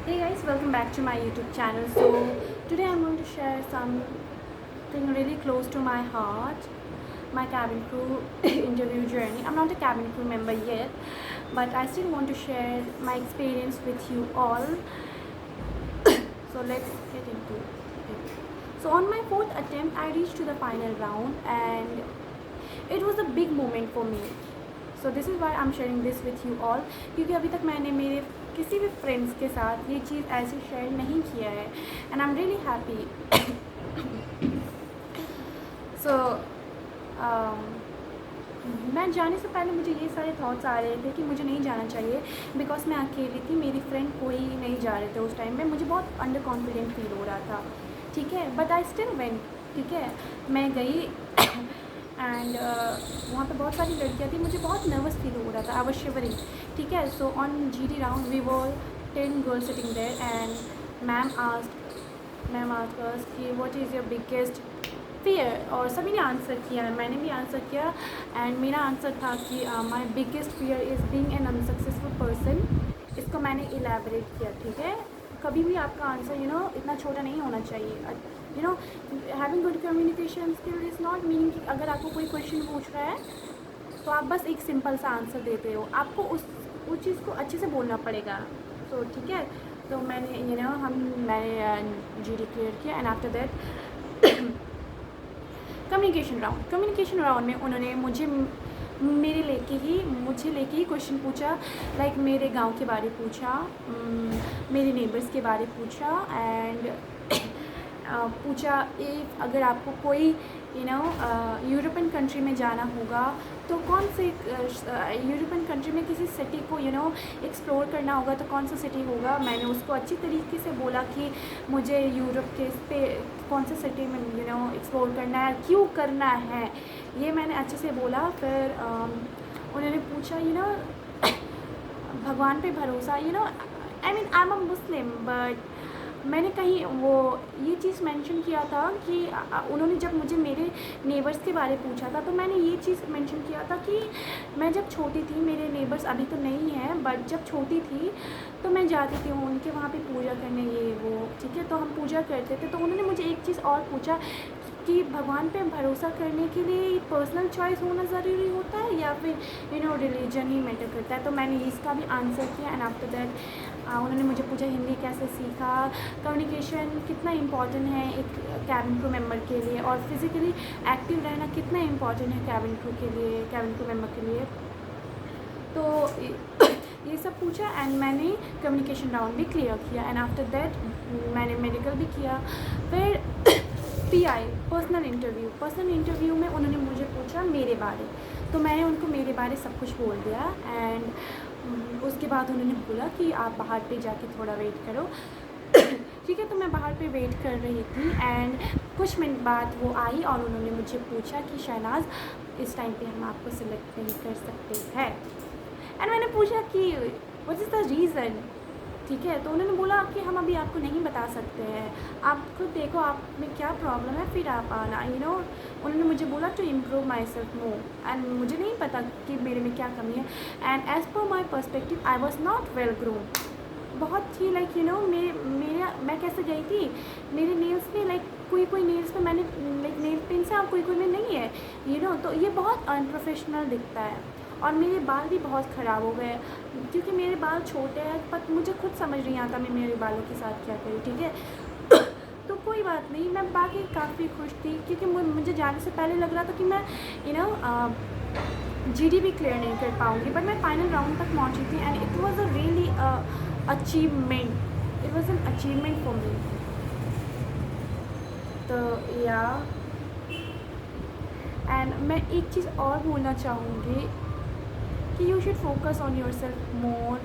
Hey guys, welcome back to my YouTube channel. So today I'm going to share something really close to my heart, my cabin crew interview journey. I'm not a cabin crew member yet, but I still want to share my experience with you all. So let's get into it. So on my fourth attempt, I reached to the final round and it was a big moment for me. So this is why I'm sharing this with you all, क्योंकि अभी तक मैंने मेरे किसी भी friends के साथ ये चीज़ ऐसे शेयर नहीं किया है and I am really happy. So मैं जाने से पहले मुझे ये सारे थॉट्स आ रहे थे कि मुझे नहीं जाना चाहिए बिकॉज मैं अकेली थी, मेरी फ्रेंड कोई नहीं जा रहे थे उस टाइम में. मुझे बहुत अंडर कॉन्फिडेंट फील हो रहा था, ठीक है, बट आई स्टिल वेंट. ठीक है, मैं गई एंड वहाँ पे बहुत सारी लड़कियाँ थी, मुझे बहुत नर्वस फील हो रहा था, आई वाज शिवरिंग. ठीक है, so on GD round we were 10 girls sitting there and ma'am asked us कि what is your biggest fear, और सभी ने आंसर किया, मैंने भी आंसर किया एंड मेरा आंसर था कि my biggest fear is being an unsuccessful person. इसको मैंने इलेबरेट किया. ठीक है, कभी भी आपका आंसर इतना छोटा नहीं होना चाहिए. Having good communication skill is not meaning कि अगर आपको कोई क्वेश्चन पूछ रहा है तो आप बस एक सिंपल सा आंसर देते हो, आपको उस चीज़ को अच्छे से बोलना पड़ेगा. तो ठीक है, तो मैंने मैंने जीडी क्लियर किया and after that communication round में उन्होंने मुझे लेके ही क्वेश्चन पूछा. लाइक मेरे गांव के बारे पूछा, मेरे नेबर्स के बारे पूछा एंड पूछा इफ़ अगर आपको कोई यूरोपियन कंट्री में जाना होगा तो कौन से यूरोपियन कंट्री में किसी सिटी को एक्सप्लोर करना होगा तो कौन सा सिटी होगा. मैंने उसको अच्छी तरीके से बोला कि मुझे यूरोप के इस पे कौन सा सिटी में एक्सप्लोर करना है, क्यों करना है, ये मैंने अच्छे से बोला. फिर उन्होंने पूछा भगवान पे भरोसा. I am a Muslim but मैंने कहीं ये चीज़ मेंशन किया था कि उन्होंने जब मुझे मेरे नेबर्स के बारे पूछा था तो मैंने ये चीज़ मेंशन किया था कि मैं जब छोटी थी, मेरे नेबर्स अभी तो नहीं हैं बट जब छोटी थी तो मैं जाती थी उनके वहाँ पे पूजा करने, ये वो. ठीक है, तो हम पूजा करते थे. तो उन्होंने मुझे एक चीज़ और पूछा कि भगवान पे भरोसा करने के लिए पर्सनल चॉइस होना ज़रूरी होता है या फिर रिलीजन ही मैटर करता है. तो मैंने इसका भी आंसर किया एंड आफ्टर दैट उन्होंने मुझे पूछा हिंदी कैसे सीखा, कम्युनिकेशन कितना इम्पॉर्टेंट है एक कैबिन क्रू मेंबर के लिए, और फिज़िकली एक्टिव रहना कितना इम्पॉर्टेंट है कैबिन क्रू मेंबर के लिए. तो ये सब पूछा एंड मैंने कम्युनिकेशन राउंड भी क्लियर किया एंड आफ्टर दैट मैंने मेडिकल भी किया. फिर PI पर्सनल इंटरव्यू में उन्होंने मुझे पूछा मेरे बारे, तो मैंने उनको मेरे बारे सब कुछ बोल दिया एंड उसके बाद उन्होंने बोला कि आप बाहर पे जाके थोड़ा वेट करो. ठीक है, तो मैं बाहर पे वेट कर रही थी एंड कुछ मिनट बाद वो आई और उन्होंने मुझे पूछा कि शहनाज इस टाइम पे हम आपको सिलेक्ट नहीं कर सकते हैं. एंड मैंने पूछा कि व्हाट इज़ द रीज़न. ठीक है, तो उन्होंने बोला कि हम अभी आपको नहीं बता सकते हैं, आप खुद देखो आप में क्या प्रॉब्लम है फिर आप आना. उन्होंने मुझे बोला to improve myself more and मुझे नहीं पता कि मेरे में क्या कमी है. And as per my perspective I was not well grown. बहुत ही मैं कैसे गई थी, मेरे नेल्स पे कोई नेल्स पे मैंने नेल पेंट्स है और कोई में नहीं है. तो ये बहुत अनप्रोफेशनल दिखता है और मेरे बाल भी बहुत ख़राब हो गए क्योंकि मेरे बाल छोटे हैं, पर मुझे खुद समझ नहीं आता मैं मेरे बालों के साथ क्या करूँ. ठीक है, तो कोई बात नहीं, मैं बाकी काफ़ी खुश थी क्योंकि मुझे जाने से पहले लग रहा था कि मैं GD भी क्लियर नहीं कर पाऊँगी, बट मैं फाइनल राउंड तक पहुँची थी and it was a really achievement. It was an achievement for me. तो या एंड मैं एक चीज़ और बोलना चाहूँगी कि you should focus on yourself more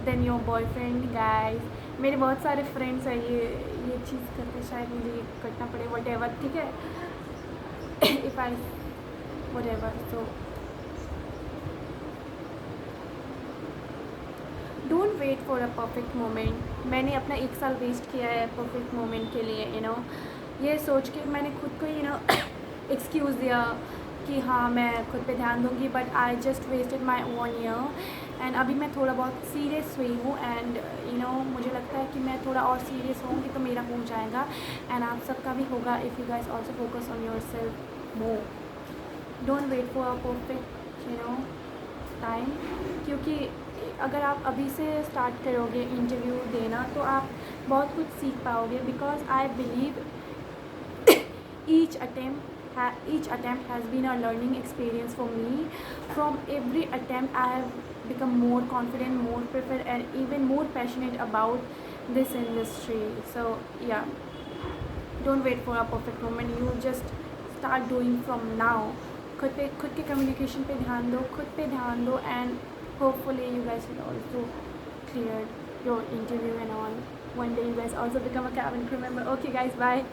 than your boyfriend. Guys, मेरे बहुत सारे फ्रेंड्स हैं ये चीज़ करते, शायद मुझे ये करना पड़े वट एवर. ठीक है, if I whatever. So don't wait for a perfect moment. मैंने अपना 1 साल वेस्ट किया है परफेक्ट मोमेंट के लिए. ये सोच के मैंने खुद को एक्सक्यूज़ दिया कि हाँ मैं खुद पे ध्यान दूँगी, but I just wasted my 1 year. And अभी मैं थोड़ा बहुत सीरियस हुई हूँ एंड मुझे लगता है कि मैं थोड़ा और सीरियस होंगी तो मेरा हो जाएगा, एंड आप सबका भी होगा if you guys also focus on yourself more. Don't wait for a perfect time, क्योंकि अगर आप अभी से स्टार्ट करोगे इंटरव्यू देना तो आप बहुत कुछ सीख पाओगे, because I believe each attempt has been a learning experience for me. From every attempt I have become more confident, more prepared, and even more passionate about this industry. So yeah, don't wait for a perfect moment, you just start doing from now. खुद के communication पे ध्यान दो, खुद पे ध्यान दो, and hopefully you guys will also clear your interview and all. One day you guys also become a cabin crew member. Okay guys, bye.